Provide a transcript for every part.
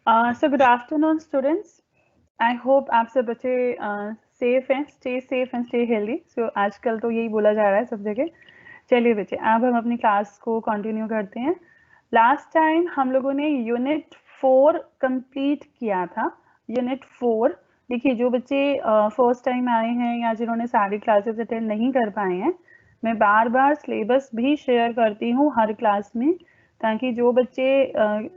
So good afternoon students. I hope आप सब बच्चे सेफ हैं, stay safe and stay healthy. So आजकल तो यही बोला जा रहा है सब जगह। चलिए बच्चे, अब हम अपनी क्लास को कंटिन्यू करते हैं। लास्ट टाइम हम लोगों ने यूनिट 4 कंप्लीट किया था। यूनिट 4 देखिए, जो बच्चे फर्स्ट टाइम आए हैं या जिन्होंने सारी क्लासेस अटेंड नहीं कर पाए हैं, मैं बार बार सिलेबस भी शेयर करती हूँ हर क्लास में, ताकि जो बच्चे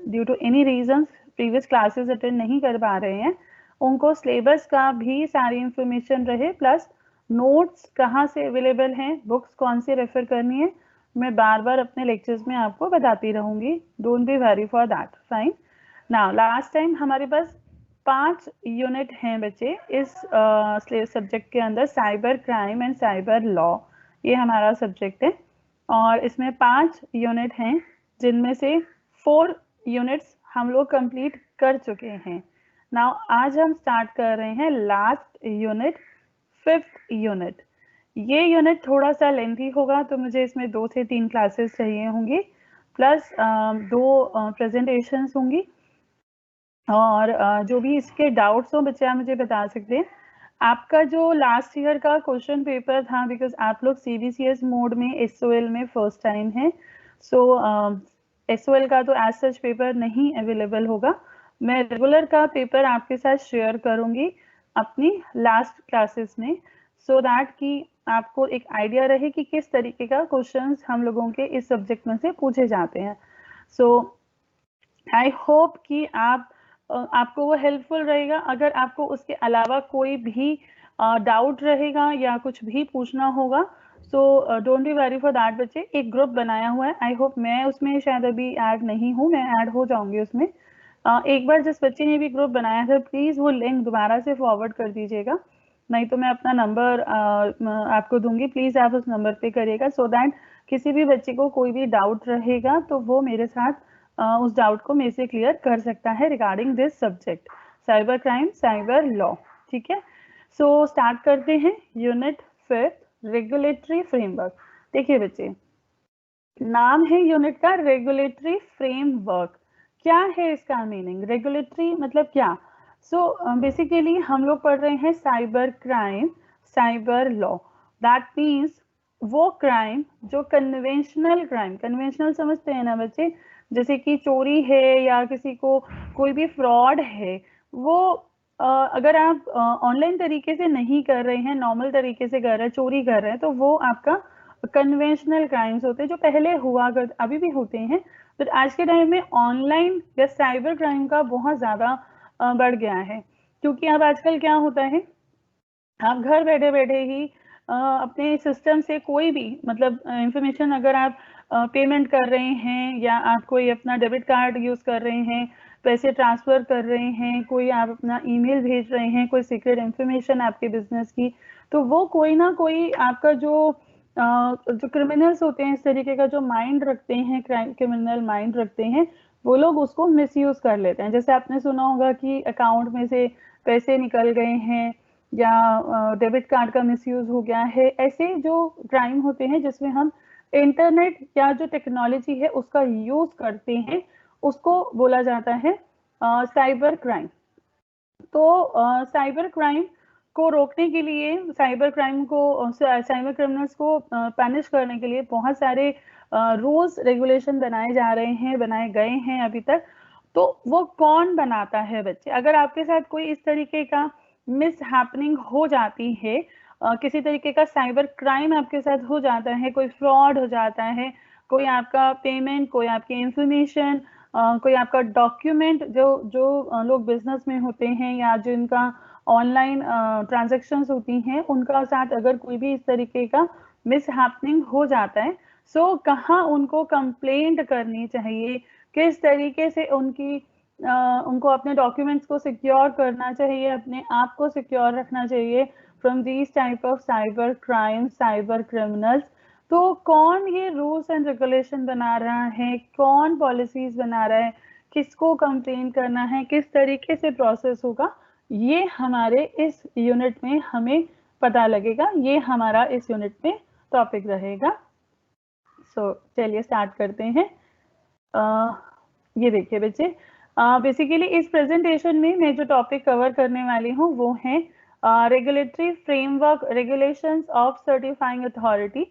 due to any reasons previous classes attend नहीं कर पा रहे हैं, उनको सिलेबस का भी सारी इंफॉर्मेशन रहे, प्लस नोट्स कहाँ से अवेलेबल हैं, बुक्स कौन से रेफर करनी है, मैं बार बार अपने लेक्चर्स में आपको बताती रहूंगी। Don't be worry for that, fine. Now last time हमारे पास 5 यूनिट हैं बच्चे इस सब्जेक्ट के अंदर, cyber crime and cyber law, ये हमारा सब्जेक्ट है। और इसमें 5 यूनिट हैं, जिनमें से 4 यूनिट्स हम लोग कंप्लीट कर चुके हैं। नाउ आज हम स्टार्ट कर रहे हैं लास्ट यूनिट, 5th यूनिट। ये यूनिट थोड़ा सा लेंथी होगा, तो मुझे इसमें 2 से 3 क्लासेस चाहिए होंगी, प्लस 2 प्रेजेंटेशंस होंगी। और जो भी इसके डाउट्स हो बच्चे आप मुझे बता सकते हैं। आपका जो लास्ट ईयर का क्वेश्चन पेपर था, बिकॉज आप लोग CBCS मोड में SOL में फर्स्ट टाइम है, सो SOL का तो एज सच पेपर नहीं अवेलेबल होगा। मैं रेगुलर का पेपर आपके साथ शेयर करूंगी अपनी लास्ट क्लासेस में, सो दैट कि आपको एक आइडिया रहे कि किस तरीके का क्वेश्चंस हम लोगों के इस सब्जेक्ट में से पूछे जाते हैं। सो आई होप कि आपको वो हेल्पफुल रहेगा। अगर आपको उसके अलावा कोई भी डाउट रहेगा या कुछ भी पूछना होगा, so don't be worry for that बच्चे। एक ग्रुप बनाया हुआ है, आई होप, मैं उसमें शायद अभी ऐड नहीं हूँ, मैं ऐड हो जाऊंगी उसमें। एक बार जिस बच्चे ने भी ग्रुप बनाया था, प्लीज़ वो लिंक दोबारा से फॉरवर्ड कर दीजिएगा, नहीं तो मैं अपना नंबर आपको दूंगी, प्लीज़ आप उस नंबर पे करिएगा, सो दैट किसी भी बच्चे को कोई भी डाउट रहेगा तो वो मेरे साथ उस डाउट को मेरे से क्लियर कर सकता है regarding this subject, cyber crime cyber law. ठीक है, सो स्टार्ट करते हैं यूनिट 5, रेगुलेटरी फ्रेमवर्क। देखिए बच्चे, नाम है यूनिट का रेगुलेटरी फ्रेमवर्क। क्या है इसका मीनिंग? रेगुलेटरी मतलब क्या? सो बेसिकली हम लोग पढ़ रहे हैं cyber crime cyber law. That means वो क्राइम जो कन्वेंशनल क्राइम, कन्वेंशनल समझते हैं ना बच्चे, जैसे कि चोरी है या किसी को कोई भी फ्रॉड है, वो अगर आप ऑनलाइन तरीके से नहीं कर रहे हैं, नॉर्मल तरीके से कर रहे हैं, चोरी कर रहे हैं, तो वो आपका कन्वेंशनल क्राइम्स होते हैं, जो पहले हुआ कर अभी भी होते हैं, बट आज के टाइम में ऑनलाइन या साइबर क्राइम का बहुत ज़्यादा बढ़ गया है। क्योंकि अब आजकल क्या होता है, आप घर बैठे बैठे ही अपने सिस्टम से कोई भी मतलब इंफॉर्मेशन, अगर आप पेमेंट कर रहे हैं या आप कोई अपना डेबिट कार्ड यूज़ कर रहे हैं, पैसे ट्रांसफ़र कर रहे हैं, कोई आप अपना ईमेल भेज रहे हैं, कोई सीक्रेट इंफॉर्मेशन आपके बिजनेस की, तो वो कोई ना कोई आपका जो क्रिमिनल्स होते हैं, इस तरीके का जो माइंड रखते हैं, क्रिमिनल माइंड रखते हैं, वो लोग उसको मिसयूज़ कर लेते हैं। जैसे आपने सुना होगा कि अकाउंट में से पैसे निकल गए हैं या डेबिट कार्ड का मिसयूज हो गया है, ऐसे जो क्राइम होते हैं जिसमें हम इंटरनेट या जो टेक्नोलॉजी है उसका यूज करते हैं, उसको बोला जाता है साइबर क्राइम। तो साइबर क्राइम को रोकने के लिए, साइबर क्राइम को, साइबर क्रिमिनल्स को पनिश करने के लिए बहुत सारे रूल्स रेगुलेशन बनाए जा रहे हैं, बनाए गए हैं अभी तक। तो वो कौन बनाता है बच्चे? अगर आपके साथ कोई इस तरीके का मिस हैपनिंग हो जाती है, किसी तरीके का साइबर क्राइम आपके साथ हो जाता है, कोई फ्रॉड हो जाता है, कोई आपका पेमेंट, कोई आपकी इंफॉर्मेशन, कोई आपका डॉक्यूमेंट, जो जो लोग बिजनेस में होते हैं या जिनका ऑनलाइन ट्रांजेक्शन्स होती हैं, उनका साथ अगर कोई भी इस तरीके का मिस हैपनिंग हो जाता है, सो कहाँ उनको कंप्लेंट करनी चाहिए, किस तरीके से उनको अपने डॉक्यूमेंट्स को सिक्योर करना चाहिए, अपने आप को सिक्योर रखना चाहिए from these type of cyber crime cyber criminals. तो कौन ये रूल्स एंड रेगुलेशन बना रहा है, कौन पॉलिसीज बना रहा है, किसको कंप्लेन करना है, किस तरीके से प्रोसेस होगा, ये हमारे इस यूनिट में हमें पता लगेगा, ये हमारा इस यूनिट में टॉपिक रहेगा। सो चलिए स्टार्ट करते हैं। ये देखिए बच्चे, बेसिकली इस प्रेजेंटेशन में मैं जो टॉपिक कवर करने वाली हूँ वो है regulatory framework regulations of certifying authority.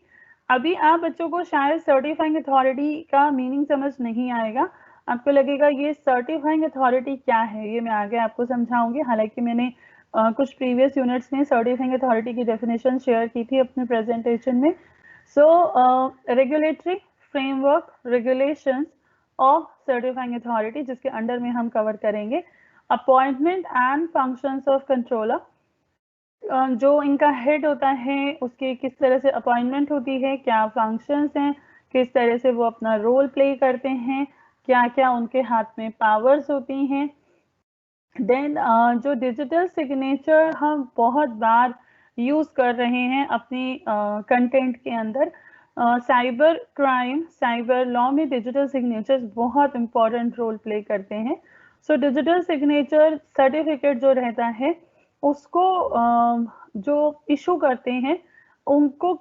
अभी आप बच्चों को शायद सर्टिफाइंग अथॉरिटी का मीनिंग समझ नहीं आएगा, आपको लगेगा ये सर्टिफाइंग अथॉरिटी क्या है, ये मैं आगे आपको समझाऊंगी। हालांकि मैंने कुछ प्रीवियस यूनिट्स में सर्टिफाइंग अथॉरिटी की डेफिनेशन शेयर की थी अपने प्रेजेंटेशन में। So regulatory framework regulations of certifying authority, जिसके अंडर में हम कवर करेंगे appointment and functions of controller. जो इनका हेड होता है उसकी किस तरह से अपॉइंटमेंट होती है, क्या फंक्शंस हैं, किस तरह से वो अपना रोल प्ले करते हैं, क्या क्या उनके हाथ में पावर्स होती हैं। देन जो डिजिटल सिग्नेचर हम बहुत बार यूज कर रहे हैं अपनी कंटेंट के अंदर, साइबर क्राइम साइबर लॉ में डिजिटल सिग्नेचर्स बहुत इंपॉर्टेंट रोल प्ले करते हैं। सो डिजिटल सिग्नेचर सर्टिफिकेट जो रहता है उसको जो इशू करते हैं उनको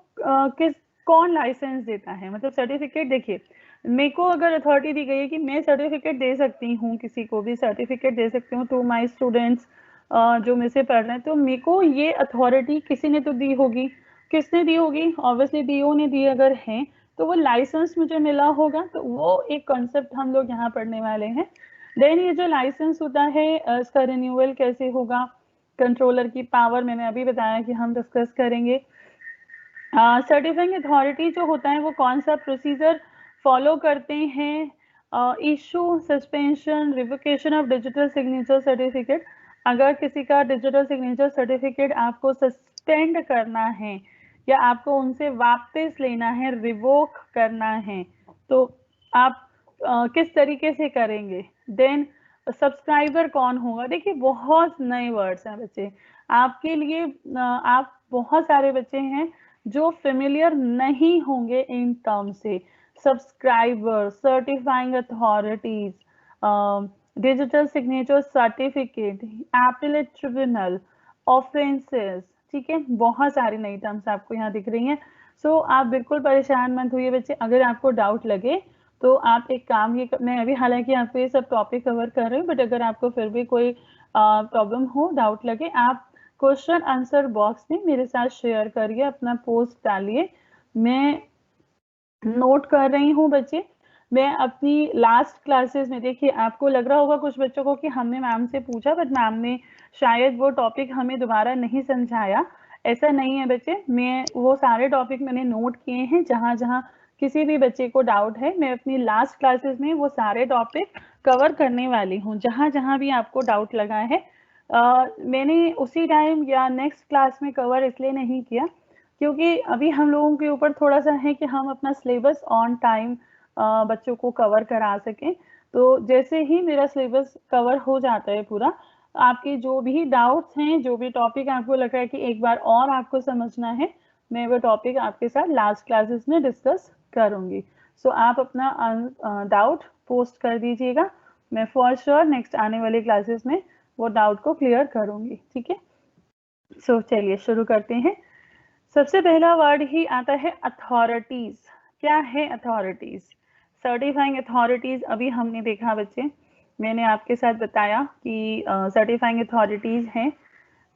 कौन लाइसेंस देता है, मतलब सर्टिफिकेट। देखिए मेरे को अगर अथॉरिटी दी गई है कि मैं सर्टिफिकेट दे सकती हूँ, किसी को भी सर्टिफिकेट दे सकती हूँ टू माय स्टूडेंट्स जो मेरे से पढ़ रहे हैं, तो मेरे को ये अथॉरिटी किसी ने तो दी होगी। किसने दी होगी? ऑब्वियसली डीओ ने दी अगर है तो वो लाइसेंस मुझे मिला होगा, तो वो एक कॉन्सेप्ट हम लोग यहाँ पढ़ने वाले हैं। देन ये जो लाइसेंस होता है इसका रिन्यूअल कैसे होगा, कंट्रोलर की पावर मैंने अभी बताया कि हम डिस्कस करेंगे। सर्टिफाइंग अथॉरिटी जो होता है वो कौन सा प्रोसीजर फॉलो करते हैं, issue suspension revocation of digital signature certificate. अगर किसी का डिजिटल सिग्नेचर सर्टिफिकेट आपको सस्पेंड करना है या आपको उनसे वापस लेना है, रिवोक करना है, तो आप किस तरीके से करेंगे। देन सब्सक्राइबर कौन होगा। देखिए बहुत नए वर्ड्स हैं बच्चे आपके लिए, आप बहुत सारे बच्चे हैं जो फेमिलियर नहीं होंगे इन टर्म से। Subscriber, certifying authorities, digital signature certificate, appellate tribunal, offences, ठीक है, बहुत सारी नई टर्म्स आपको यहाँ दिख रही हैं। सो आप बिल्कुल परेशान मत हुइए बच्चे, अगर आपको डाउट लगे तो आप एक काम ये मैं अभी हालांकि आपको ये सब टॉपिक कवर कर रही हूँ, बट अगर आपको फिर भी कोई प्रॉब्लम हो, डाउट लगे, आप क्वेश्चन आंसर बॉक्स में मेरे साथ शेयर करिए, अपना पोस्ट डालिए, मैं नोट कर रही हूँ बच्चे। मैं अपनी लास्ट क्लासेस में, देखिए आपको लग रहा होगा कुछ बच्चों को कि हमने मैम से पूछा बट मैम ने शायद वो टॉपिक हमें दोबारा नहीं समझाया। ऐसा नहीं है बच्चे, मैं वो सारे टॉपिक मैंने नोट किए हैं, जहाँ जहाँ किसी भी बच्चे को डाउट है मैं अपनी लास्ट क्लासेस में वो सारे टॉपिक कवर करने वाली हूँ। जहाँ जहाँ भी आपको डाउट लगा है मैंने उसी टाइम या नेक्स्ट क्लास में कवर इसलिए नहीं किया क्योंकि अभी हम लोगों के ऊपर थोड़ा सा है कि हम अपना सिलेबस ऑन टाइम बच्चों को कवर करा सकें। तो जैसे ही मेरा सिलेबस कवर हो जाता है पूरा, आपके जो भी डाउट्स हैं, जो भी टॉपिक आपको लग रहा है कि एक बार और आपको समझना है, मैं वो टॉपिक आपके साथ लास्ट क्लासेस में डिस्कस करूंगी। सो आप अपना डाउट पोस्ट कर दीजिएगा, मैं फॉर श्योर नेक्स्ट आने वाली क्लासेस में वो डाउट को क्लियर करूंगी, ठीक है। सो चलिए शुरू करते हैं। सबसे पहला वर्ड ही आता है अथॉरिटीज। क्या है अथॉरिटीज? सर्टिफाइंग अथॉरिटीज अभी हमने देखा बच्चे, मैंने आपके साथ बताया कि सर्टिफाइंग अथॉरिटीज हैं।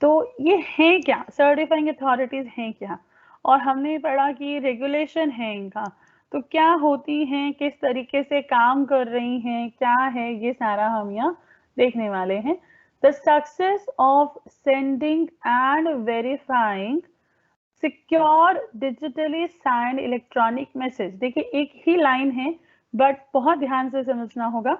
तो ये है क्या, सर्टिफाइंग अथॉरिटीज हैं क्या, और हमने पढ़ा कि रेगुलेशन है इनका, तो क्या होती हैं, किस तरीके से काम कर रही हैं, क्या है, ये सारा हम यहाँ देखने वाले हैं। The success of sending end verifying secure digitally signed electronic message. देखिए एक ही लाइन है बट बहुत ध्यान से समझना होगा।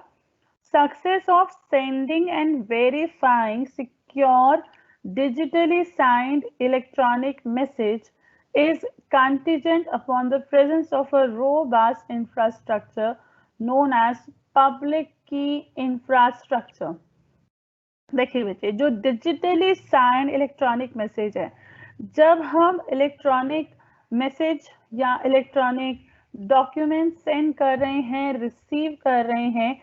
Success of sending end verifying secure digitally signed electronic message is contingent upon the presence of a robust infrastructure known as public key infrastructure। देखिए बच्चे, जो डिजिटली साइंड इलेक्ट्रॉनिक मैसेज है, जब हम इलेक्ट्रॉनिक मैसेज या इलेक्ट्रॉनिक डॉक्यूमेंट सेंड कर रहे हैं, रिसीव कर रहे हैं,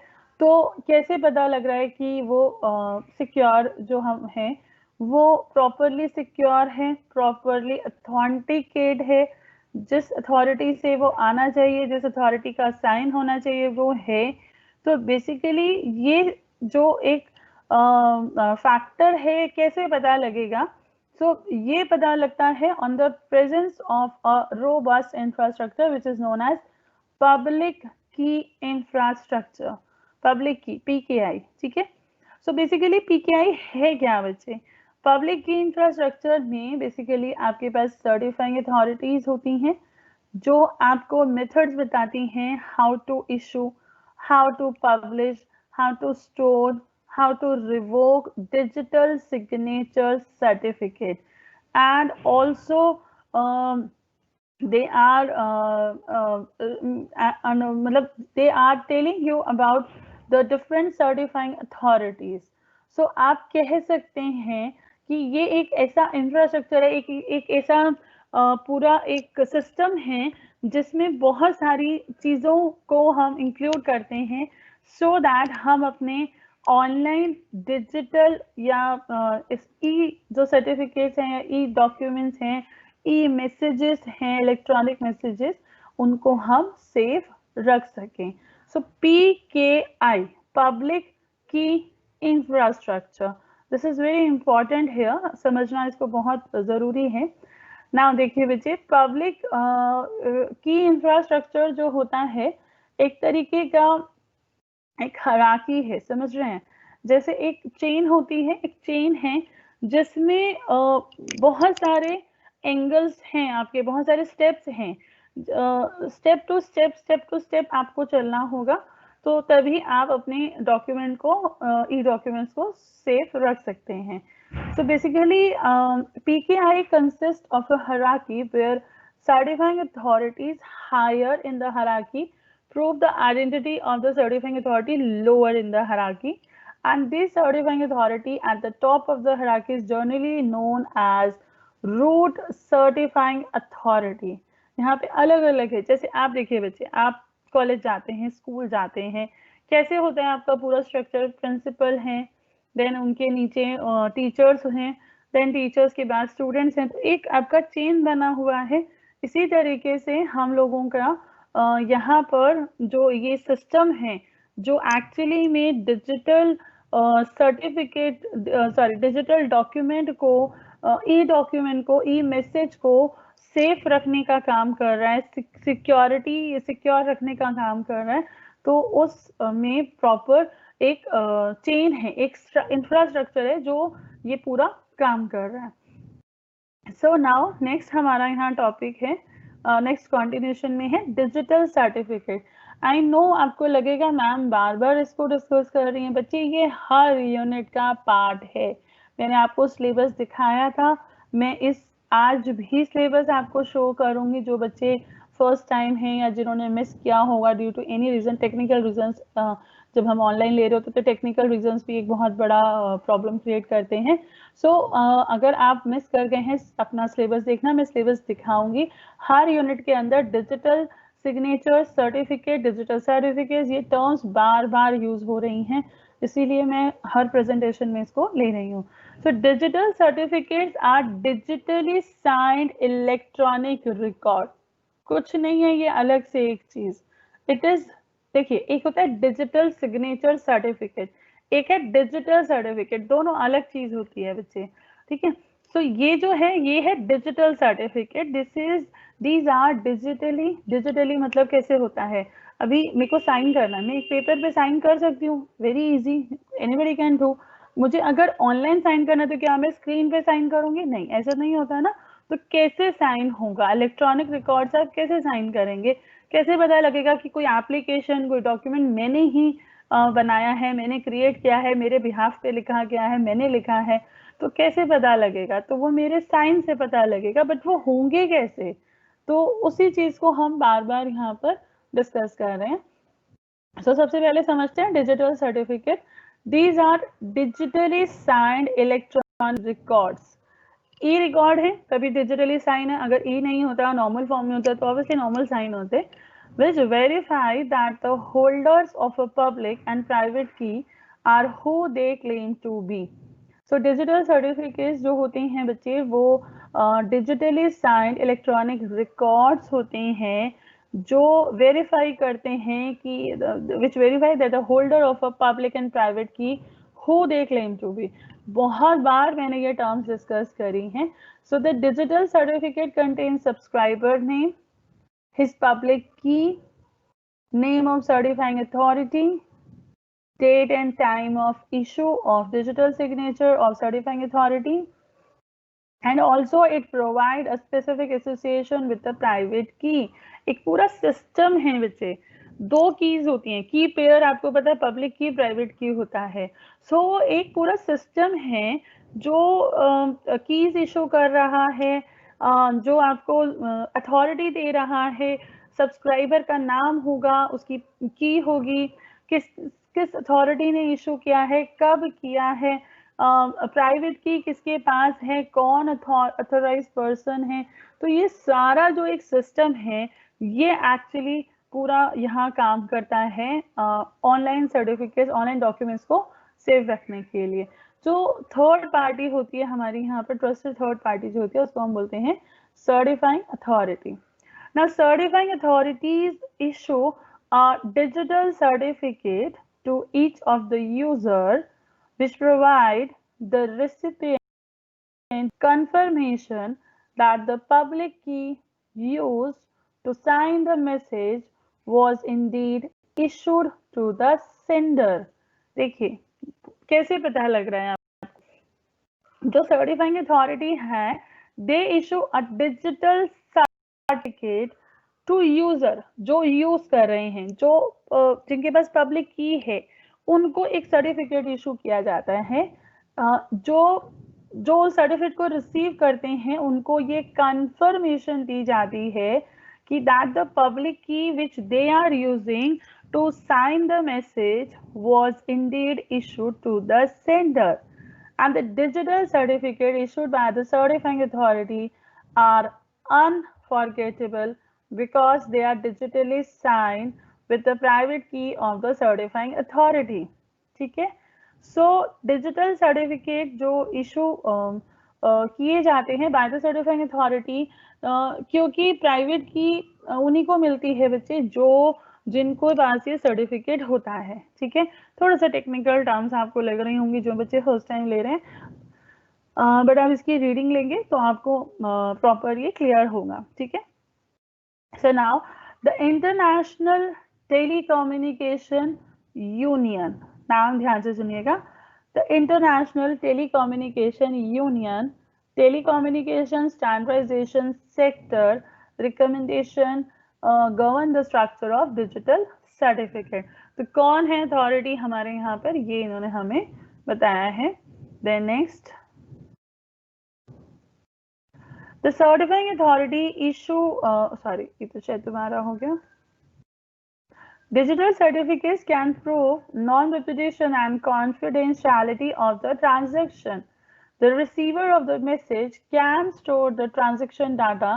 तो कैसे पता लग रहा है कि वो सिक्योर जो हम हैं वो प्रॉपरली सिक्योर है, प्रॉपरली अथेंटिकेट है, जिस अथॉरिटी से वो आना चाहिए, जिस अथॉरिटी का साइन होना चाहिए वो है। तो बेसिकली ये जो एक फैक्टर है, कैसे पता लगेगा? सो ये पता लगता है on the presence of a robust infrastructure which is known as public key infrastructure, public key, PKI, ठीक है। सो बेसिकली PKI है क्या बच्चे? पब्लिक की इंफ्रास्ट्रक्चर में बेसिकली आपके पास सर्टिफाइंग अथॉरिटीज होती हैं जो आपको मेथड्स बताती हैं how to issue, how to publish, how to store, how to revoke digital signature certificate, and also they are मतलब they are telling you about the different certifying authorities. So आप कह सकते हैं कि ये एक ऐसा इंफ्रास्ट्रक्चर है, एक ऐसा पूरा एक सिस्टम है जिसमें बहुत सारी चीज़ों को हम इंक्लूड करते हैं सो दैट हम अपने ऑनलाइन डिजिटल या इस ई जो सर्टिफिकेट्स हैं या ई डॉक्यूमेंट्स हैं, ई मैसेजेस हैं, इलेक्ट्रॉनिक मैसेजेस, उनको हम सेफ रख सकें। So PKI, public key infrastructure, this is very important here, समझना इसको बहुत जरूरी है। नाउ देखिए बच्चे, पब्लिक की इंफ्रास्ट्रक्चर जो होता है एक तरीके का एक हराकी है, समझ रहे हैं? जैसे एक चेन होती है, एक चेन है जिसमें बहुत सारे एंगल्स हैं, आपके बहुत सारे स्टेप्स हैं, स्टेप टू स्टेप आपको चलना होगा, तो तभी आप अपने डॉक्यूमेंट को, ई डॉक्यूमेंट्स को सेफ रख सकते हैं। So basically, PKI consists of a hierarchy where certifying authorities higher in the hierarchy prove the identity of the certifying authority lower in the hierarchy, and this certifying authority at the top of the hierarchy is generally known as root certifying authority. यहाँ पे अलग अलग है, जैसे आप देखिए बच्चे, आप कॉलेज जाते हैं, स्कूल जाते हैं, कैसे होता है आपका पूरा स्ट्रक्चर? प्रिंसिपल हैं, देन उनके नीचे टीचर्स हैं, देन टीचर्स के बाद स्टूडेंट्स हैं, तो एक आपका चेन बना हुआ है। इसी तरीके से हम लोगों का यहाँ पर जो ये सिस्टम है, जो एक्चुअली में digital certificate, sorry, digital document को, ई डॉक्यूमेंट को, ई मैसेज को सेफ रखने का काम कर रहा है, सिक्योरिटी, सिक्योर रखने का काम कर रहा है, तो उस में प्रॉपर एक चेन है, एक इंफ्रास्ट्रक्चर है जो ये पूरा काम कर रहा है। सो नाउ नेक्स्ट हमारा यहाँ टॉपिक है, नेक्स्ट कंटिन्यूशन में है डिजिटल सर्टिफिकेट। आई नो आपको लगेगा मैम बार बार इसको डिस्कस कर रही हैं, बच्चे ये हर यूनिट का पार्ट है। मैंने आपको सिलेबस दिखाया था, मैं इस आज भी सिलेबस आपको शो करूंगी। जो बच्चे फर्स्ट टाइम हैं या जिन्होंने मिस किया होगा due to any reason, technical reasons, जब हम ऑनलाइन ले रहे होते तो टेक्निकल रीजंस भी एक बहुत बड़ा प्रॉब्लम क्रिएट करते हैं। सो अगर आप मिस कर गए हैं अपना सिलेबस देखना, मैं सिलेबस दिखाऊंगी। हर यूनिट के अंदर digital signature certificate, digital certificate, ये टर्म्स बार बार यूज हो रही हैं, इसीलिए मैं हर प्रेजेंटेशन में इसको ले रही हूँ। So digital certificates are digitally signed electronic record, कुछ नहीं है ये अलग से एक चीज। इट इज, देखिए, एक होता है डिजिटल सिग्नेचर सर्टिफिकेट, एक है डिजिटल सर्टिफिकेट, दोनों अलग चीज होती है बच्चे, ठीक है। तो ये जो है ये है digital certificate, these are digitally मतलब कैसे होता है? अभी मेरे को साइन करना, मैं एक पेपर पे साइन कर सकती हूँ, very easy, anybody can do. मुझे अगर ऑनलाइन साइन करना तो क्या मैं स्क्रीन पे साइन करूंगी? नहीं, ऐसा नहीं होता ना। तो कैसे साइन होगा? इलेक्ट्रॉनिक रिकॉर्ड्स आप कैसे साइन करेंगे? कैसे पता लगेगा कि कोई एप्लीकेशन, कोई डॉक्यूमेंट मैंने ही बनाया है, मैंने क्रिएट किया है, मेरे बिहाफ पे लिखा गया है, मैंने लिखा है? तो कैसे पता लगेगा? तो वो मेरे साइन से पता लगेगा, बट वो होंगे कैसे? तो उसी चीज को हम बार बार यहाँ पर डिस्कस कर रहे हैं। सो सबसे पहले समझते हैं digital certificate. These are digitally signed electronic records. E record है तभी डिजिटली साइन है, अगर ई नहीं होता, नॉर्मल फॉर्म में होता तो ऑब्वियसली नॉर्मल साइन होते, which verify that the holders of a public and private key are who they claim to be. So digital certificates जो होते हैं बच्चे, वो डिजिटली साइंड इलेक्ट्रॉनिक रिकॉर्ड्स होते हैं जो वेरीफाई करते हैं कि which verify that the holder of a public and private key who they claim to be. बहुत बार मैंने ये टर्म्स डिस्कस करी हैं। So the digital certificate contain subscriber name, his public key, name of certifying authority, date and time of issue of digital signature of certifying authority, and also it provide a specific association with the private key। एक पूरा system है बच्चे, दो keys होती हैं, की pair आपको पता है, पब्लिक की प्राइवेट की होता है। सो एक पूरा सिस्टम है जो कीज इशू कर रहा है, जो आपको अथॉरिटी दे रहा है, सब्सक्राइबर का नाम होगा, उसकी की होगी, किस किस अथॉरिटी ने इशू किया है, कब किया है, प्राइवेट की किसके पास है, कौन अथॉराइज्ड पर्सन है। तो ये सारा जो एक सिस्टम है ये एक्चुअली पूरा यहाँ काम करता है ऑनलाइन सर्टिफिकेट, ऑनलाइन डॉक्यूमेंट्स को सेव रखने के लिए। जो थर्ड पार्टी होती है हमारी यहाँ पर, ट्रस्टेड थर्ड पार्टी जो होती है उसको हम बोलते हैं certifying authority. Now, certifying authorities issue a digital certificate to each of the user, which provide the recipient confirmation that the public key used to sign the message was indeed issued to the sender। देखिए कैसे पता लग रहा है आपको, जो certifying authority है they issue a digital certificate to user, जो यूज कर रहे हैं, जो जिनके पास पब्लिक की है, उनको एक सर्टिफिकेट इशू किया जाता है। जो सर्टिफिकेट को रिसीव करते हैं उनको ये कंफर्मेशन दी जाती है कि that the public key which they are using to sign the message was indeed issued to the sender, and the digital certificate issued by the certifying authority are unforgettable because they are digitally signed with the private key of the certifying authority। ठीक है, so digital certificate जो issue किए जाते हैं bye the certifying authority, क्योंकि private की उन्हीं को मिलती है बच्चे जो जिनको पास ये सर्टिफिकेट होता है। ठीक है, थोड़ा सा टेक्निकल टर्म्स आपको लग रही होंगी जो बच्चे फर्स्ट टाइम ले रहे हैं, बट आप इसकी रीडिंग लेंगे तो आपको प्रॉपर ये क्लियर होगा। ठीक है, so now the international telecommunication union, नाम ध्यान से सुनिएगा, the international telecommunication union telecommunication standardization sector recommendation govern the structure of digital certificate। तो कौन है अथॉरिटी हमारे यहाँ पर, ये इन्होंने हमें बताया है। Then next, the certifying authority issue, sorry ये तो शायद तुम्हारा हो गया। Digital certificates can prove non-repetition and confidentiality of the transaction। The receiver of the message can store the transaction data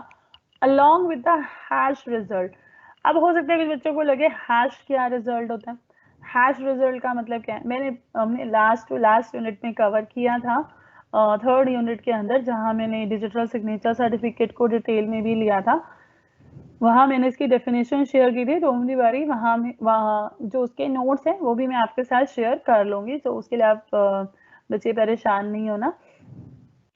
along with the hash result। अब हो सकता है कि बच्चों को लगे hash क्या रिजल्ट होता है, hash result का मतलब क्या है। हमने लास्ट यूनिट में कवर किया था, थर्ड यूनिट के अंदर, जहां मैंने डिजिटल सिग्नेचर सर्टिफिकेट को डिटेल में भी लिया था। वहां मैंने इसकी डेफिनेशन शेयर की थी रोमनी बारी, वहाँ जो उसके नोट्स हैं वो भी मैं आपके साथ शेयर कर लूंगी, तो उसके लिए आप बच्चे परेशान नहीं होना।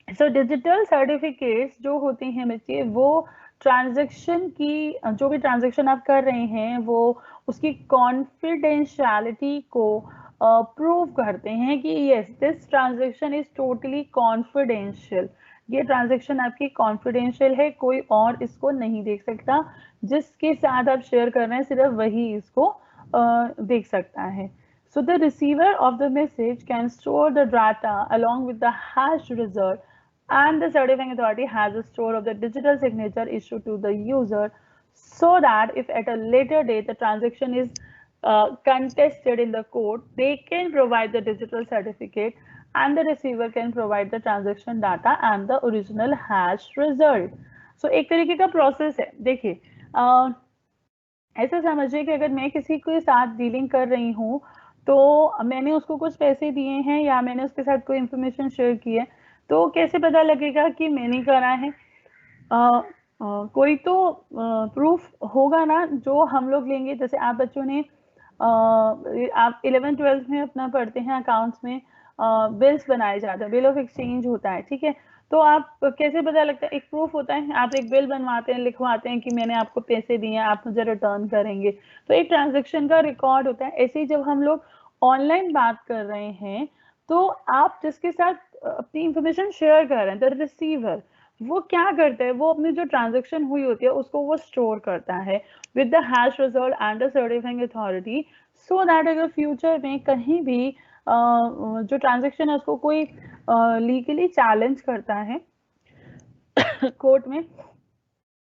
सो डिजिटल सर्टिफिकेट्स जो होते हैं बच्चे, वो ट्रांजैक्शन की, जो भी ट्रांजैक्शन आप कर रहे हैं वो उसकी कॉन्फिडेंशियलिटी को प्रूव करते हैं कि yes this transaction is totally confidential, ये ट्रांजैक्शन आपकी कॉन्फिडेंशियल है, कोई और इसको नहीं देख सकता, जिसके साथ आप शेयर कर रहे हैं सिर्फ वही इसको देख सकता है। So the receiver of the message can store the data along with the hash result, and the certifying authority has a store of the digital signature issued to the user, so that if at a later date the transaction is contested in the court, they can provide the digital certificate and the receiver can provide the transaction data and the original hash result। So एक तरीके का process है। देखिए ऐसा समझिए कि अगर मैं किसी के साथ डीलिंग कर रही हूँ तो मैंने उसको कुछ पैसे दिए हैं या मैंने उसके साथ कोई इंफॉर्मेशन शेयर की है, तो कैसे पता लगेगा कि मैंने करा है। कोई तो प्रूफ होगा ना जो हम लोग लेंगे। जैसे आप बच्चों ने आप 11th-12th में अपना पढ़ते हैं अकाउंट्स में, बिल्स बनाए जाते हैं, बिल ऑफ एक्सचेंज होता है, ठीक है। तो आप कैसे पता लगता है, एक प्रूफ होता है, आप एक बिल बनवाते हैं, लिखवाते हैं कि मैंने आपको पैसे दिए हैं, आप मुझे रिटर्न करेंगे, तो एक ट्रांजेक्शन का रिकॉर्ड होता है। ऐसे ही जब हम लोग ऑनलाइन बात कर रहे हैं, तो आप जिसके साथ अपनी इंफॉर्मेशन शेयर कर रहे हैं, द रिसीवर, वो क्या करता है, वो अपनी जो ट्रांजेक्शन हुई होती है उसको वो स्टोर करता है with the hash result and the certifying authority, so that अगर फ्यूचर में कहीं भी जो ट्रांजेक्शन है उसको कोई लीगली चैलेंज करता है कोर्ट में,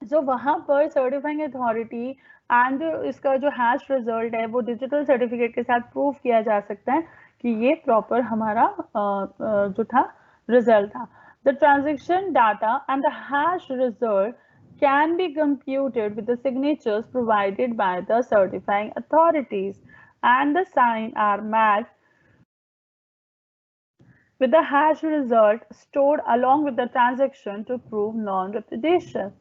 जो वहां पर सर्टिफाइंग अथॉरिटी एंड इसका जो हैश रिजल्ट है वो डिजिटल सर्टिफिकेट के साथ प्रूफ किया जा सकता है कि ये प्रॉपर हमारा जो था रिजल्ट था। The transaction data and the hash result can be computed with the signatures provided by the certifying authorities, and the sign are matched with the hash result stored along with the transaction to prove non-repetition.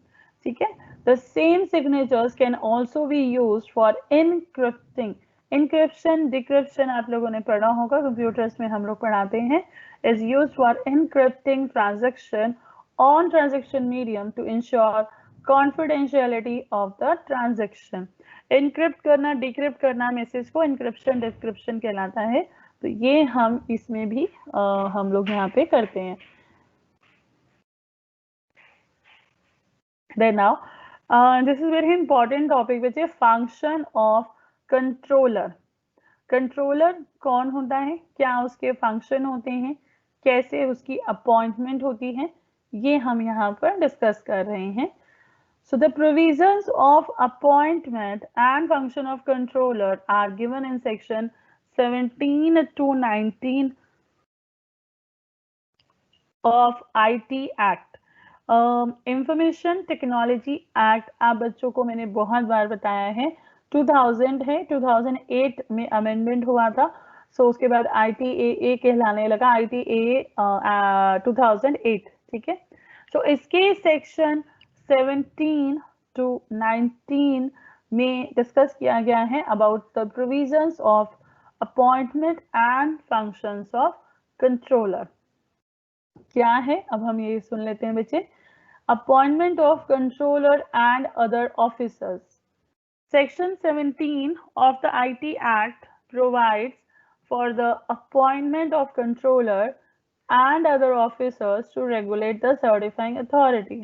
ठीक है, the same signatures can also be used for encrypting. encryption decryption आप लोगों ने पढ़ा होगा, computers में हम लोग पढ़ाते हैं, is used for encrypting transaction on transaction medium to ensure confidentiality of the transaction. encrypt करना, decrypt करना मैसेज को encryption decryption कहलाता है। तो ये हम इसमें भी हम लोग यहाँ पे करते हैं। Then now, this is very important topic which is function of controller. Controller कौन होता है, क्या उसके फंक्शन होते हैं, कैसे उसकी अपॉइंटमेंट होती है, ये हम यहाँ पर डिस्कस कर रहे हैं। So the provisions of appointment and function of controller are given in section 17 to 19 of IT Act. Information technology act आप बच्चों को मैंने बहुत बार बताया है, 2000 है, 2008 में अमेंडमेंट हुआ था, सो उसके बाद ITAA कहलाने लगा, ITAA 2008, ठीक है। तो इसके सेक्शन 17 to 19 में डिस्कस किया गया है about the provisions of appointment and functions of controller. क्या है, अब हम ये सुन लेते हैं बच्चे। Appointment of controller and other officers. Section 17 of the IT Act provides for the appointment of controller and other officers to regulate the certifying authority.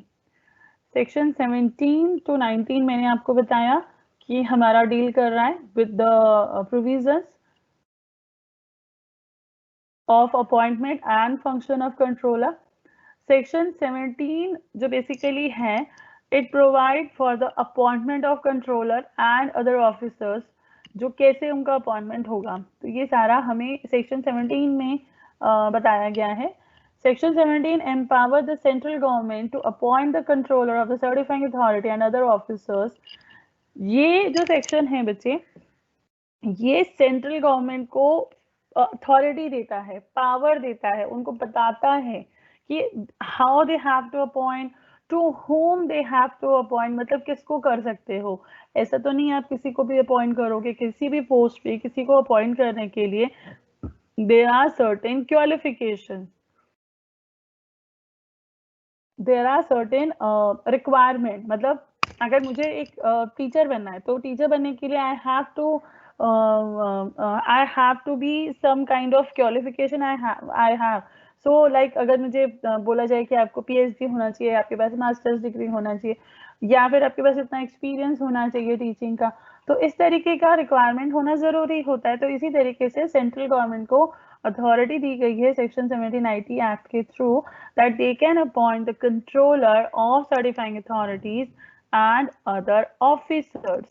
Section 17 to 19 मैंने आपको बताया कि हमारा डील कर रहा है with the provisions of appointment and function of controller. Section 17 जो basically है, it provide for the appointment of controller and other officers, जो कैसे उनका अपॉइंटमेंट होगा, तो ये सारा हमें सेक्शन 17 में बताया गया है। Section 17 empower the central government to appoint the controller of the certifying authority and other officers. ये जो सेक्शन है बच्चे, ये सेंट्रल गवर्नमेंट को अथॉरिटी देता है, पावर देता है, उनको बताता है कि how they have to appoint, to whom they have to appoint, मतलब किसको कर सकते हो। ऐसा तो नहीं आप किसी को भी अपॉइंट करोगे, किसी भी पोस्ट पे किसी को अपॉइंट करने के लिए there are certain qualification, there are certain requirement. मतलब अगर मुझे एक टीचर बनना है, तो टीचर बनने के लिए I have to be some kind of qualification I have. So like अगर मुझे बोला जाए कि आपको PhD होना चाहिए, आपके पास मास्टर्स डिग्री होना चाहिए, या फिर आपके पास इतना एक्सपीरियंस होना चाहिए टीचिंग का, तो इस तरीके का रिक्वायरमेंट होना जरूरी होता है। तो इसी तरीके से सेंट्रल गवर्नमेंट को अथॉरिटी दी गई है सेक्शन 17 IT एक्ट के through, that they can appoint the controller of certifying authorities and other officers।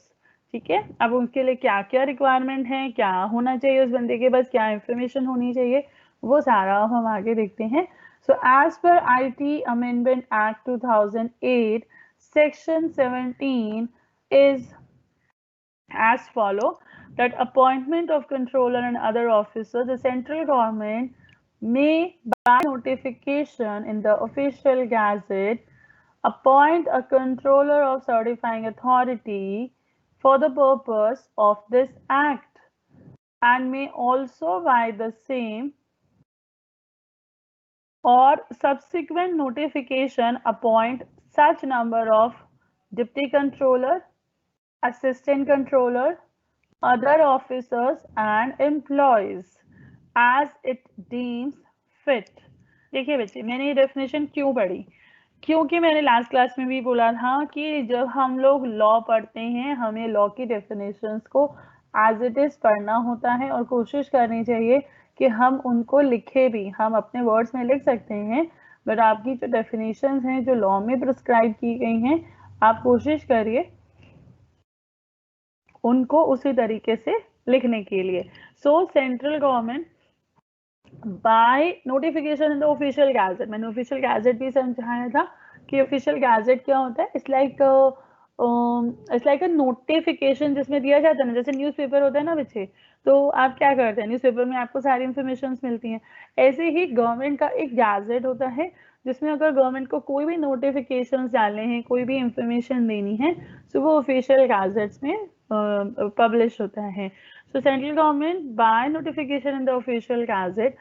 ठीक है, अब उनके लिए क्या क्या रिक्वायरमेंट है, क्या होना चाहिए उस बंदे के पास, क्या इंफॉर्मेशन होनी चाहिए, वो सारा हम आगे देखते हैं। So as per IT amendment act 2008 section 17 is as follow, that appointment of controller and other officers, the central government may by notification in the official gazette appoint a controller of certifying authority for the purpose of this act and may also by the same or subsequent notification appoint such number of deputy controller, assistant controller, other officers and employees as it deems fit. देखिए बच्चे, मैंने ये definition क्यों पढ़ी, क्योंकि मैंने last class में भी बोला था कि जब हम लोग लॉ पढ़ते हैं हमें लॉ की डेफिनेशंस को एज इट इज पढ़ना होता है और कोशिश करनी चाहिए कि हम उनको लिखे भी, हम अपने वर्ड्स में लिख सकते हैं बट आपकी जो डेफिनेशंस हैं जो लॉ में प्रिस्क्राइब की गई हैं आप कोशिश करिए उनको उसी तरीके से लिखने के लिए. सो central government by notification in the official gazette, मैंने ऑफिशियल गैजेट भी समझाया था कि ऑफिशियल गैजेट क्या होता है. इट्स लाइक अ नोटिफिकेशन जिसमें दिया जाता है ना, जैसे न्यूज़पेपर होता है ना बच्चे, तो आप क्या करते हैं न्यूज़पेपर में आपको सारी इंफॉर्मेशन मिलती हैं, ऐसे ही गवर्नमेंट का एक गैजेट होता है जिसमें अगर गवर्नमेंट को कोई भी नोटिफिकेशन डालने हैं, कोई भी इंफॉर्मेशन देनी है तो वो ऑफिशियल गैजेट्स में पब्लिश होता है. So central government by notification in the official gazette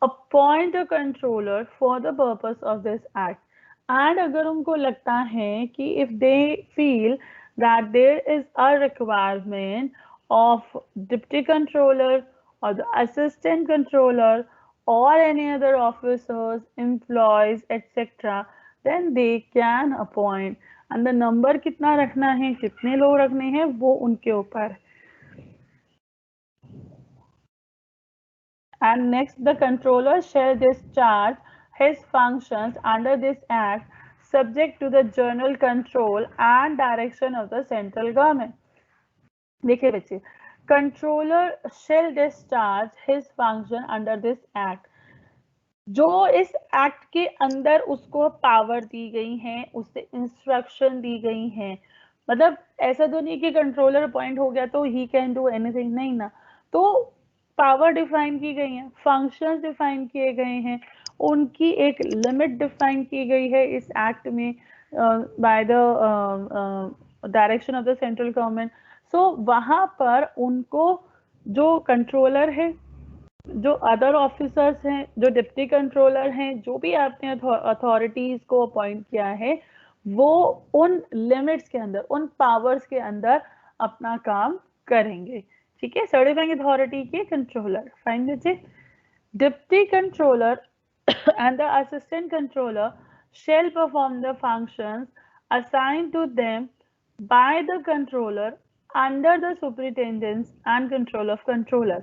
appoint a controller for the purpose of this act. And अगर उनको लगता है कि if they feel that there is a requirement of deputy controller or the assistant controller or any other officers, employees, etc., then they can appoint. And the number कितना रखना है, कितने लोग रखने हैं, वो उनके ऊपर. And next, the controller shall discharge his functions under this act subject to the general control and direction of the central government. देखिए बच्चे, controller shall discharge his function under this act. जो इस एक्ट के अंदर उसको power दी गई है, उससे इंस्ट्रक्शन दी गई है, मतलब ऐसा तो नहीं कि कंट्रोलर अपॉइंट हो गया तो ही कैन डू एनीथिंग, नहीं ना. तो पावर डिफाइन की गई है, फंक्शंस डिफाइन किए गए हैं, उनकी एक लिमिट डिफाइन की गई है इस एक्ट में by the direction of the central government. So वहां पर उनको जो कंट्रोलर है, जो अदर ऑफिसर्स हैं, जो डिप्टी कंट्रोलर हैं, जो भी आपने अथॉरिटीज को अपॉइंट किया है, वो उन लिमिट्स के अंदर, उन पावर्स के अंदर अपना काम करेंगे. ठीक है, सर्टिफाइंग अथॉरिटी के कंट्रोलर. फाइन बच्चे, deputy controller and the assistant controller shall perform the functions assigned to them by the controller under the superintendence and control of controller.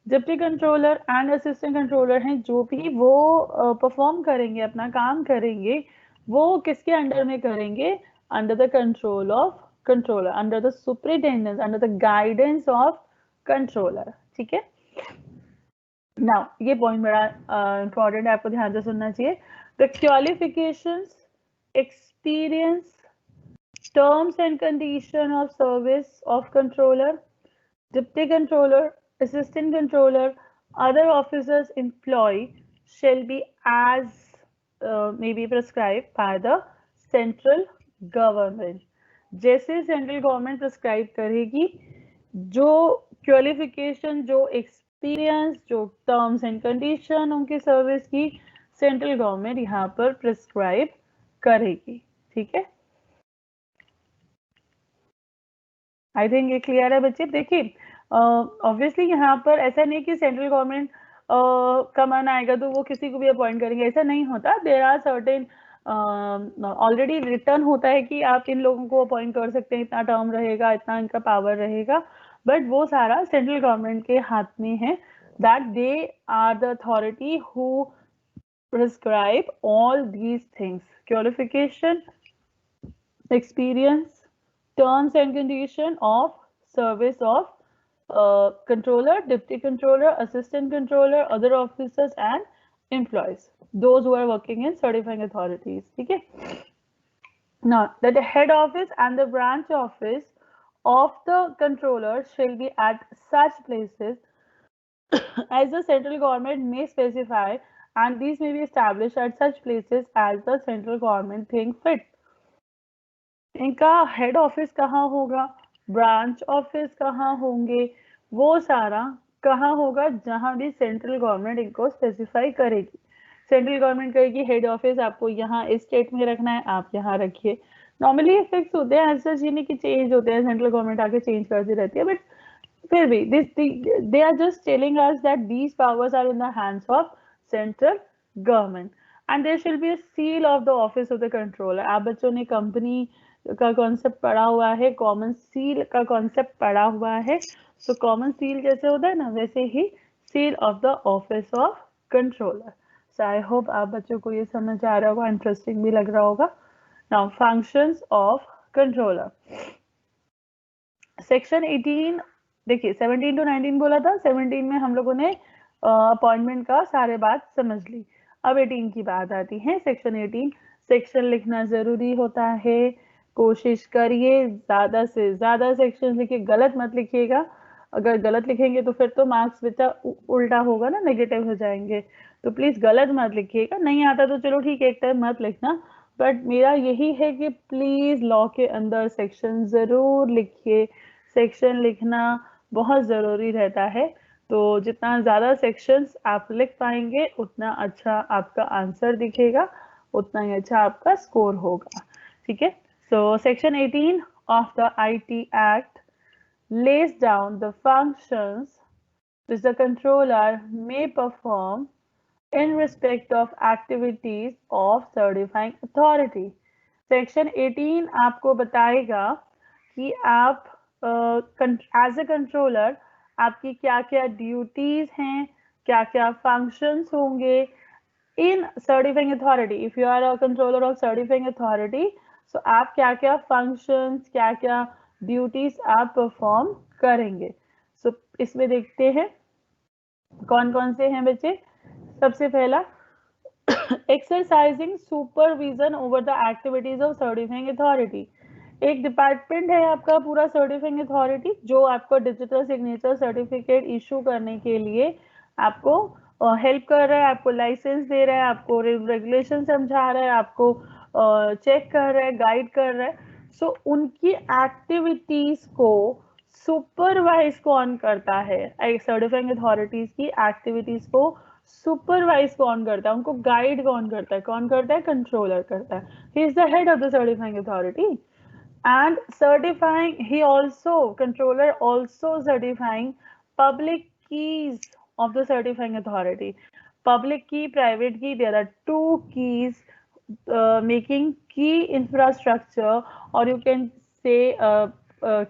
Deputy controller and assistant controller हैं, जो भी वो perform करेंगे, अपना काम करेंगे, वो किसके अंडर में करेंगे, under the control of controller, under the superintendence, under the guidance of controller. ठीक है, नाउ ये पॉइंट बड़ा इंपॉर्टेंट है, आपको ध्यान से सुनना चाहिए. The qualifications, experience, terms and condition of service of controller, deputy controller, assistant controller, other officers employee shall be as may be prescribed by the central government. जैसे सेंट्रल गवर्नमेंट प्रिस्क्राइब करेगी, जो qualification, जो experience, जो terms and condition उनकी service की, central government यहाँ पर prescribe करेगी. ठीक है, आई थिंक ये क्लियर है बच्चे. देखिए ऑब्वियसली यहाँ पर ऐसा नहीं कि सेंट्रल गवर्नमेंट का मन आएगा तो वो किसी को भी अपॉइंट करेंगे, ऐसा नहीं होता. There are certain already return होता है कि आप इन लोगों को अपॉइंट कर सकते हैं, इतना टर्म रहेगा, इतना इनका पावर रहेगा, बट वो सारा सेंट्रल गवर्नमेंट के हाथ में है. That they are the authority who prescribe all these things, qualification, experience, terms and condition of service of controller, deputy controller, assistant controller, other officers and employees, those who are working in certifying authorities. ठीक है, now that the head office and the branch office of the controller shall be at such places as the central government may specify and these may be established at such places as the central government think fit. इनका head office कहाँ होगा, branch office कहाँ होंगे, वो सारा कहाँ होगा, जहां भी सेंट्रल गवर्नमेंट इनको स्पेसिफाई करेगी। सेंट्रल गवर्नमेंट कहेगी हेड ऑफिस आपको यहाँ इस स्टेट में रखना है, आप यहाँ रखिए। नॉर्मली ये फिक्स होते हैं, ऐसा चीज नहीं कि चेंज होते हैं, सेंट्रल गवर्नमेंट आके चेंज करती रहती है, बट फिर भी they are just telling us that these powers are in the hands of central government and there shall be a seal of the office of the controller. आप बच्चों ने company का कॉन्सेप्ट पढ़ा हुआ है, कॉमन सील का concept पढ़ा हुआ है। तो कॉमन सील जैसे होता है ना, वैसे ही seal of the office of controller. So I hope आप बच्चों को ये समझ आ रहा होगा, इंटरेस्टिंग भी लग रहा होगा। Now functions of controller, section 18 देखिए 17 to 19 बोला था, 17 में हम लोगों ने अपॉइंटमेंट का सारे बात समझ ली। अब 18 की बात आती है, सेक्शन 18। सेक्शन लिखना जरूरी होता है, कोशिश करिए ज्यादा से ज्यादा सेक्शन लिखिए, गलत मत लिखिएगा। अगर गलत लिखेंगे तो फिर तो मार्क्स बेटा उल्टा होगा ना, नेगेटिव हो जाएंगे। तो प्लीज गलत मत लिखिएगा, नहीं आता तो चलो ठीक है एक टाइम मत लिखना, बट मेरा यही है कि प्लीज लॉ के अंदर सेक्शन जरूर लिखिए। सेक्शन लिखना बहुत जरूरी रहता है, तो जितना ज्यादा सेक्शंस आप लिख पाएंगे उतना अच्छा आपका आंसर दिखेगा, उतना ही अच्छा आपका स्कोर होगा। ठीक है, so section 18 of the IT Act lays down the functions which the controller may perform in respect of activities of certifying authority. Section 18 आपको बताएगा कि आप एज ए कंट्रोलर आपकी क्या क्या ड्यूटीज हैं, क्या क्या फंक्शंस होंगे in certifying authority. If you are a controller of certifying authority, so आप क्या क्या फंक्शंस, क्या क्या ड्यूटीज आप परफॉर्म करेंगे। सो इसमें देखते हैं कौन कौन से हैं बच्चे। सबसे पहला, exercising supervision over the activities of certifying authority. एक डिपार्टमेंट है आपका पूरा सर्टिफाइंग अथॉरिटी, जो आपको डिजिटल सिग्नेचर सर्टिफिकेट इशू करने के लिए आपको हेल्प कर रहा है, आपको लाइसेंस दे रहा है, आपको रेगुलेशन समझा रहा है, आपको चेक कर रहा है, गाइड कर रहा है। सो उनकी एक्टिविटीज को सुपरवाइज कौन करता है, सर्टिफाइंग अथॉरिटीज की एक्टिविटीज को सुपरवाइज कौन करता है, उनको गाइड कौन करता है, कौन करता है, कंट्रोलर करता है। ही is the head of the certifying authority and certifying, he also, controller also certifying public keys of the certifying authority. Public key, private key, there are two keys making key infrastructure, or you can say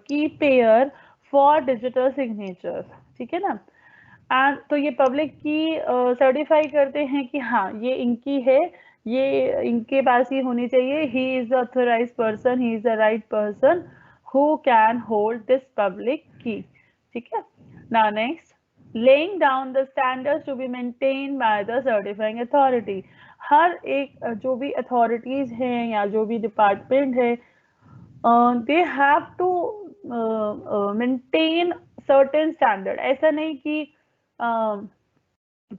key pair for digital signatures. ठीक है ना। And तो ये public की certify करते हैं कि हाँ ये इनकी है, ये इनके पास ही होनी चाहिए, he is the authorized person, he is the right person who can hold this public की। ठीक है ना। Next, laying down the standards to be maintain by the certifying authority. हर एक जो भी अथॉरिटीज हैं या जो भी डिपार्टमेंट है, they have to maintain certain standard. ऐसा नहीं कि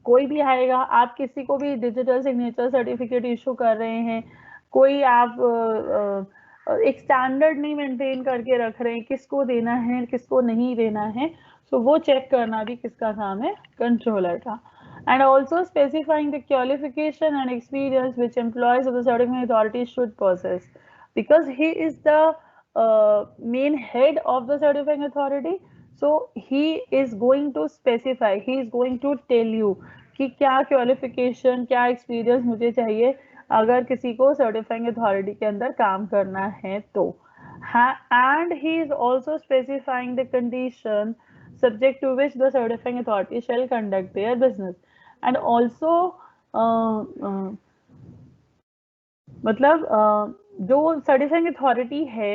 कोई भी आएगा, आप किसी को भी डिजिटल सिग्नेचर सर्टिफिकेट इशू कर रहे हैं, कोई आप एक स्टैंडर्ड नहीं मेंटेन करके रख रहे हैं, किसको देना है किसको नहीं देना है। सो वो चेक करना भी किसका काम है, कंट्रोलर का। and also specifying the qualification and experience which employees of the certifying authority should possess, because he is the main head of the certifying authority. So he is going to specify, he is going to tell you कि क्या qualification, क्या experience मुझे चाहिए अगर किसी को certifying authority के अंदर काम करना है तो। And he is also specifying the condition subject to which the certifying authority shall conduct their business. And also मतलब जो सर्टिफाइंग अथॉरिटी है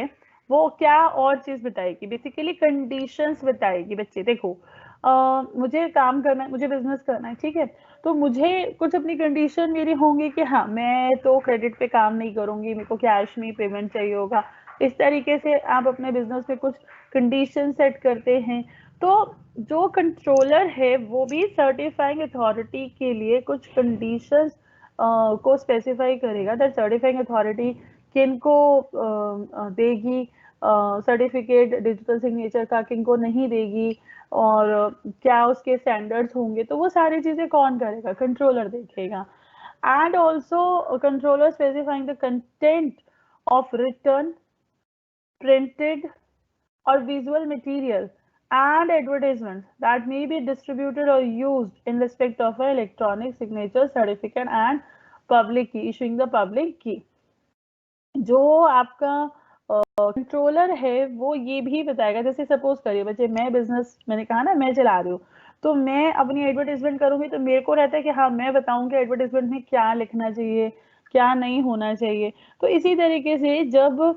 वो क्या और चीज बताएगी, बेसिकली कंडीशंस बताएगी। बच्चे देखो, मुझे काम करना है, मुझे बिजनेस करना है, ठीक है, तो मुझे कुछ अपनी कंडीशन मेरी होंगी कि हाँ मैं तो क्रेडिट पे काम नहीं करूंगी, मेरे को कैश में पेमेंट चाहिए होगा। इस तरीके से आप अपने बिजनेस में कुछ कंडीशन सेट करते हैं। तो जो कंट्रोलर है वो भी सर्टिफाइंग अथॉरिटी के लिए कुछ कंडीशंस को स्पेसिफाई करेगा दैट सर्टिफाइंग अथॉरिटी किनको देगी सर्टिफिकेट डिजिटल सिग्नेचर का, किनको नहीं देगी, और क्या उसके स्टैंडर्ड्स होंगे, तो वो सारी चीजें कौन करेगा? कंट्रोलर देखेगा. And also controller specifying the content of written, printed or visual material and advertisements that may be distributed or used in respect of an electronic signature certificate and public key, issuing the public key. जो आपका controller है वो ये भी बताएगा, जैसे suppose करिए बच्चे मैं बिजनेस, मैंने कहा ना मैं चला रही हूँ, तो मैं अपनी एडवर्टाइजमेंट करूंगी तो मेरे को रहता है कि हाँ मैं बताऊं कि एडवर्टाइजमेंट में क्या लिखना चाहिए, क्या नहीं होना चाहिए. तो इसी तरीके से जब